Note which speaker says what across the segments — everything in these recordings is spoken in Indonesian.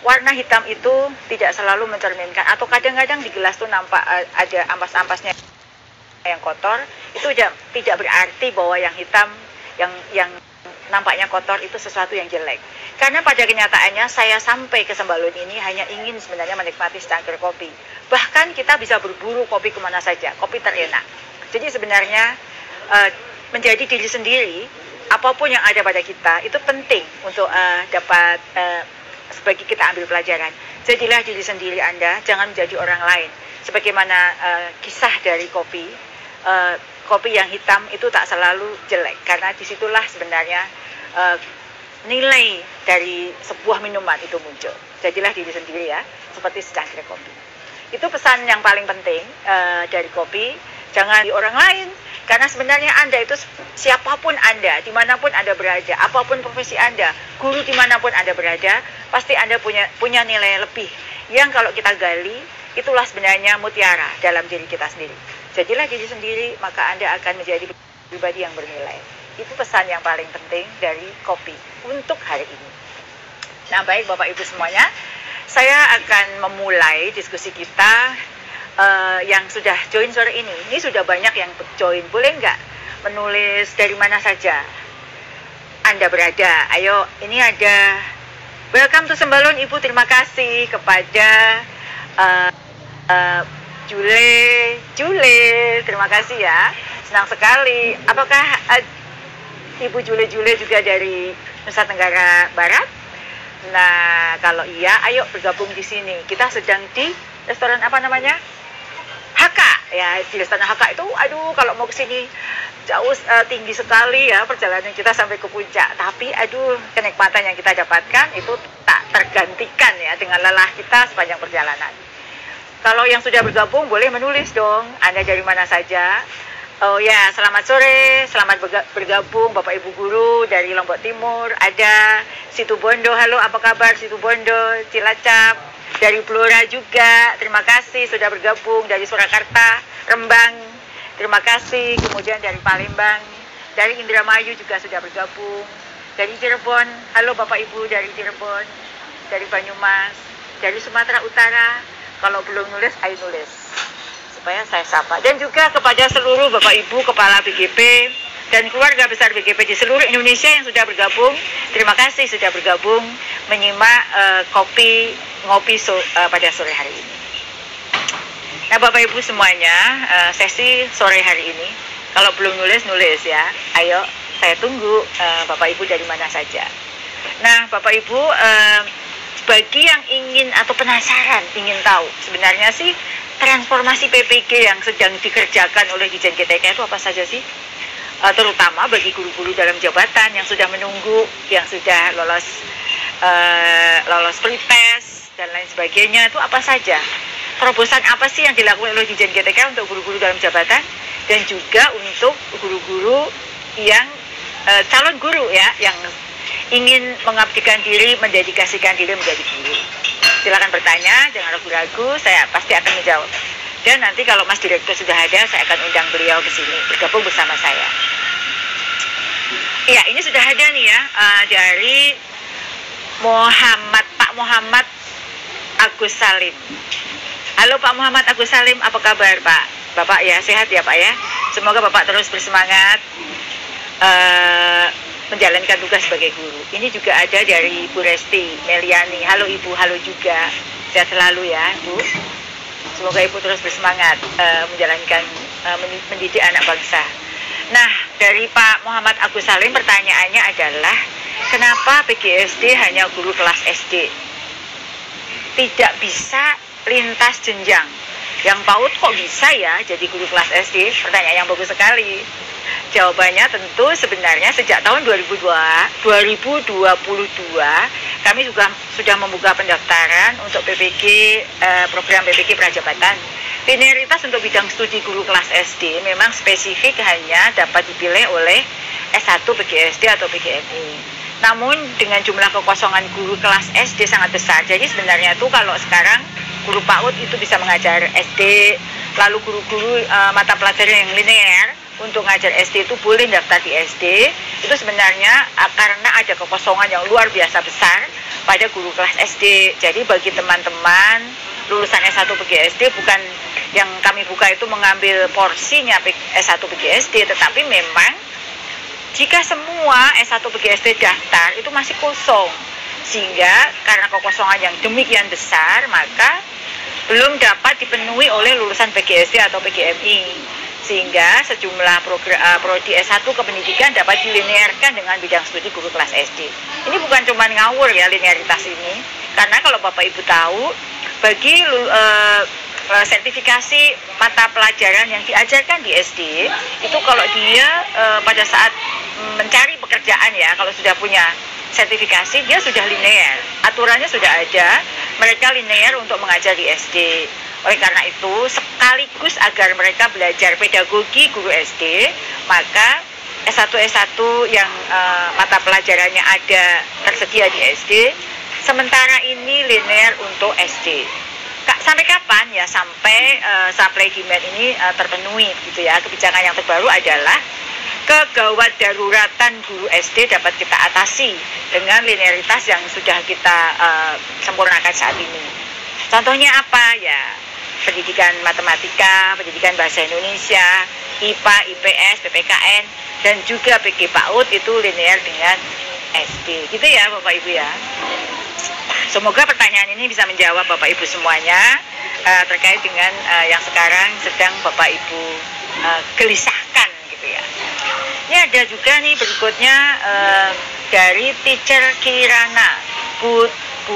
Speaker 1: warna hitam itu tidak selalu mencerminkan, atau kadang-kadang di gelas tuh nampak ada ampas-ampasnya yang kotor. Itu tidak berarti bahwa yang hitam, yang nampaknya kotor itu sesuatu yang jelek. Karena pada kenyataannya saya sampai ke Sembalun ini hanya ingin sebenarnya menikmati secangkir kopi. Bahkan kita bisa berburu kopi kemana saja, kopi terenak. Jadi sebenarnya menjadi diri sendiri, apapun yang ada pada kita itu penting untuk dapat sebagai kita ambil pelajaran. Jadilah diri sendiri Anda, jangan menjadi orang lain. Sebagaimana kisah dari kopi, kopi yang hitam itu tak selalu jelek, karena disitulah sebenarnya nilai dari sebuah minuman itu muncul. Jadilah diri sendiri ya, seperti secangkir kopi. Itu pesan yang paling penting dari kopi. Jangan di orang lain, karena sebenarnya Anda itu siapapun Anda, dimanapun Anda berada, apapun profesi Anda, guru dimanapun Anda berada, pasti Anda punya nilai lebih yang kalau kita gali, itulah sebenarnya mutiara dalam diri kita sendiri. Jadilah diri sendiri, maka Anda akan menjadi pribadi yang bernilai. Itu pesan yang paling penting dari kopi untuk hari ini. Nah, baik Bapak Ibu semuanya, saya akan memulai diskusi kita yang sudah join sore ini. Ini sudah banyak yang join. Boleh nggak menulis dari mana saja Anda berada? Ayo, ini ada welcome to Sembalun Ibu, terima kasih kepada Jule, terima kasih ya, senang sekali. Apakah Ibu Jule juga dari Nusa Tenggara Barat? Nah, kalau iya, ayo bergabung di sini. Kita sedang di restoran apa namanya? HK ya, di restoran HK itu, aduh kalau mau ke sini jauh, tinggi sekali ya perjalanan kita sampai ke puncak. Tapi aduh, kenikmatan yang kita dapatkan itu tak tergantikan ya dengan lelah kita sepanjang perjalanan. Kalau yang sudah bergabung boleh menulis dong, Anda dari mana saja. Oh ya, selamat sore, selamat bergabung Bapak Ibu Guru dari Lombok Timur. Ada Situbondo, halo apa kabar Situbondo, Cilacap, dari Blora juga, terima kasih sudah bergabung. Dari Surakarta, Rembang, terima kasih. Kemudian dari Palembang, dari Indramayu juga sudah bergabung. Dari Cirebon, halo Bapak Ibu dari Cirebon, dari Banyumas, dari Sumatera Utara. Kalau belum nulis, ayo nulis supaya saya sapa. Dan juga kepada seluruh Bapak Ibu Kepala BGP dan keluarga besar BGP di seluruh Indonesia yang sudah bergabung, terima kasih sudah bergabung menyimak ngopi pada sore hari ini. Nah Bapak Ibu semuanya, sesi sore hari ini, kalau belum nulis ya, ayo saya tunggu Bapak Ibu dari mana saja. Nah Bapak Ibu, bagi yang ingin atau penasaran, ingin tahu sebenarnya sih transformasi PPG yang sedang dikerjakan oleh Ditjen GTK itu apa saja sih? Terutama bagi guru-guru dalam jabatan yang sudah menunggu, yang sudah lolos pretest dan lain sebagainya, itu apa saja? Terobosan apa sih yang dilakukan oleh Ditjen GTK untuk guru-guru dalam jabatan dan juga untuk guru-guru yang calon guru ya, yang ingin mengabdikan diri, mendedikasikan diri menjadi guru. Silakan bertanya, jangan ragu-ragu, saya pasti akan menjawab. Dan nanti kalau Mas Direktur sudah ada, saya akan undang beliau ke sini bergabung bersama saya. Iya, ini sudah ada nih ya, dari Pak Muhammad Agus Salim. Halo Pak Muhammad Agus Salim, apa kabar Pak? Bapak ya, sehat ya Pak ya? Semoga Bapak terus bersemangat menjalankan tugas sebagai guru. Ini juga ada dari Bu Resti Meliani. Halo Ibu, halo juga. Sehat selalu ya Bu. Semoga Ibu terus bersemangat menjalankan mendidik anak bangsa. Nah, dari Pak Muhammad Agus Salim pertanyaannya adalah, kenapa PGSD hanya guru kelas SD? Tidak bisa lintas jenjang. Yang PAUD kok bisa ya jadi guru kelas SD? Pertanyaan yang bagus sekali. Jawabannya tentu sebenarnya sejak tahun 2022 kami juga sudah membuka pendaftaran untuk PPG, program PPG Prajabatan. Linearitas untuk bidang studi guru kelas SD memang spesifik hanya dapat dipilih oleh S1 PGSD atau PGMI. Namun dengan jumlah kekosongan guru kelas SD sangat besar. Jadi sebenarnya itu kalau sekarang guru PAUD itu bisa mengajar SD, lalu guru-guru mata pelajaran yang linear untuk ngajar SD itu boleh daftar di SD, itu sebenarnya karena ada kekosongan yang luar biasa besar pada guru kelas SD. Jadi bagi teman-teman lulusan S1 PGSD, bukan yang kami buka itu mengambil porsinya S1 PGSD, tetapi memang jika semua S1 PGSD daftar itu masih kosong, sehingga karena kekosongan yang demikian besar maka belum dapat dipenuhi oleh lulusan PGSD atau PGMI, sehingga sejumlah prodi S1 kependidikan dapat dilinearkan dengan bidang studi guru kelas SD. Ini bukan cuma ngawur ya linearitas ini, karena kalau Bapak Ibu tahu, bagi sertifikasi mata pelajaran yang diajarkan di SD itu kalau dia pada saat mencari pekerjaan ya, kalau sudah punya sertifikasi dia sudah linear, aturannya sudah ada, mereka linear untuk mengajar di SD. Oleh karena itu, sekaligus agar mereka belajar pedagogi guru SD, maka S1 yang mata pelajarannya ada tersedia di SD, sementara ini linear untuk SD. Sampai kapan ya? Sampai supply demand ini terpenuhi gitu ya. Kebijakan yang terbaru adalah kegawat daruratan guru SD dapat kita atasi dengan linearitas yang sudah kita sempurnakan saat ini. Contohnya apa ya? Pendidikan matematika, pendidikan bahasa Indonesia, IPA, IPS, PPKN, dan juga PG PAUD itu linear dengan SD. Gitu ya Bapak Ibu ya. Semoga pertanyaan ini bisa menjawab Bapak Ibu semuanya terkait dengan yang sekarang sedang Bapak Ibu gelisahkan gitu ya. Ini ada juga nih berikutnya dari teacher Kirana, Bu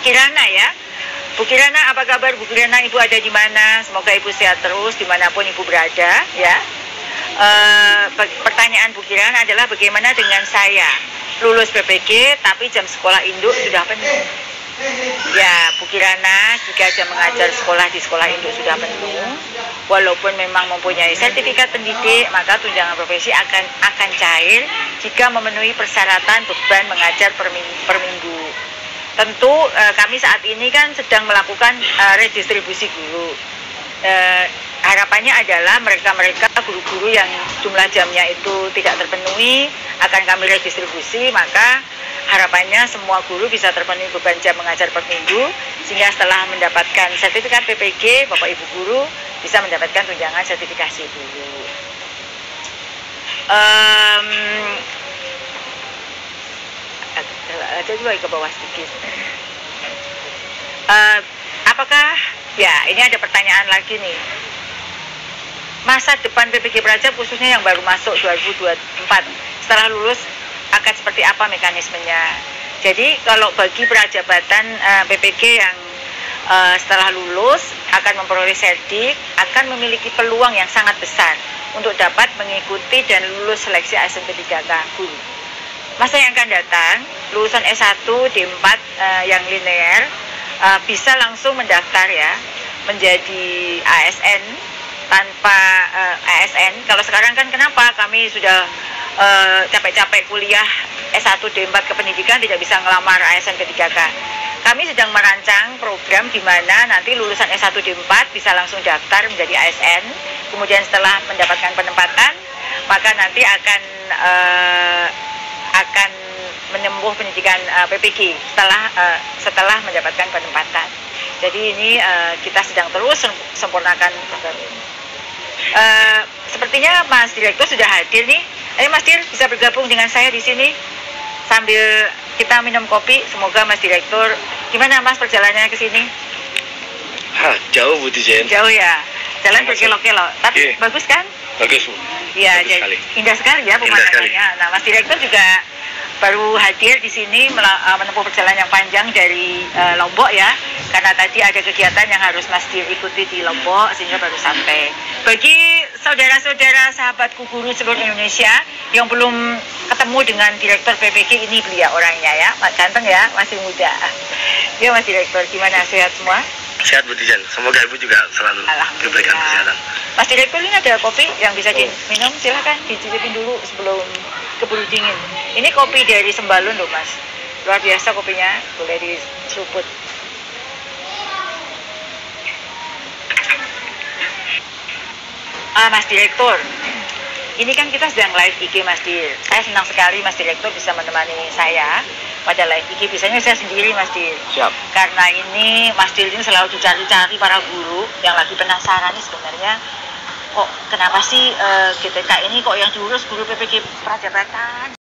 Speaker 1: Kirana ya. Bu Kirana, apa kabar Bu Kirana? Ibu ada di mana? Semoga Ibu sehat terus dimanapun Ibu berada ya. Pertanyaan Bu Kirana adalah bagaimana dengan saya lulus PPG tapi jam sekolah induk sudah penuh. Ya Bu Kirana, jika jam mengajar sekolah di sekolah induk sudah penuh, walaupun memang mempunyai sertifikat pendidik, maka tunjangan profesi akan cair jika memenuhi persyaratan beban mengajar per minggu. Tentu kami saat ini kan sedang melakukan redistribusi guru. Harapannya adalah mereka-mereka guru-guru yang jumlah jamnya itu tidak terpenuhi akan kami redistribusi, maka harapannya semua guru bisa terpenuhi beban jam mengajar per minggu, sehingga setelah mendapatkan sertifikat PPG, Bapak Ibu guru bisa mendapatkan tunjangan sertifikasi guru. Ada juga ke bawah sedikit. Apakah ya ini ada pertanyaan lagi nih, masa depan PPG Praja khususnya yang baru masuk 2024 setelah lulus akan seperti apa mekanismenya? Jadi kalau bagi prajabatan PPG yang setelah lulus akan memperoleh serdik, akan memiliki peluang yang sangat besar untuk dapat mengikuti dan lulus seleksi ASN P3K guru. Masa yang akan datang, lulusan S1 D4 yang linear bisa langsung mendaftar ya menjadi ASN tanpa ASN. Kalau sekarang kan kenapa kami sudah capek-capek kuliah S1 D4 kependidikan tidak bisa ngelamar ASN P3K. Kami sedang merancang program di mana nanti lulusan S1 D4 bisa langsung daftar menjadi ASN. Kemudian setelah mendapatkan penempatan, maka nanti akan menempuh pendidikan PPG setelah mendapatkan penempatan. Jadi ini kita sedang terus sempurnakan program ini. Sepertinya Mas Direktur sudah hadir nih. Ayo Mas Dir, bisa bergabung dengan saya di sini sambil kita minum kopi. Semoga Mas Direktur, gimana Mas perjalanannya ke sini?
Speaker 2: Jauh Bu Dijen.
Speaker 1: Jauh ya. Jalan berkelok-kelok. Tapi bagus kan?
Speaker 2: Bagus Bu.
Speaker 1: Iya, jadi indah sekali ya pemandangannya. Nah, Mas Direktur juga baru hadir di sini menempuh perjalanan yang panjang dari Lombok ya, karena tadi ada kegiatan yang harus Mas Dir ikuti di Lombok sehingga baru sampai. Bagi saudara-saudara sahabatku guru seluruh Indonesia yang belum ketemu dengan Direktur PPG, ini beliau orangnya ya, ganteng ya, masih muda. Ya Mas Direktur, gimana, sehat semua?
Speaker 2: Sehat Bu Dijen, semoga Ibu juga selalu diberikan kesehatan.
Speaker 1: Mas Direktur, ini ada kopi yang bisa diminum, silahkan dicicipin dulu sebelum keburu dingin. Ini kopi dari Sembalun loh Mas, luar biasa kopinya, boleh diseruput. Mas Direktur, Ini kan kita sedang live IG Mas Dil. Saya senang sekali Mas Direktur bisa menemani saya pada live IG. Biasanya saya sendiri Mas Dil.
Speaker 3: Siap.
Speaker 1: Karena ini Mas Dil ini selalu dicari-cari para guru yang lagi penasaran nih sebenarnya kok kenapa sih GTK ini kok yang diurus guru PPG Prajabatan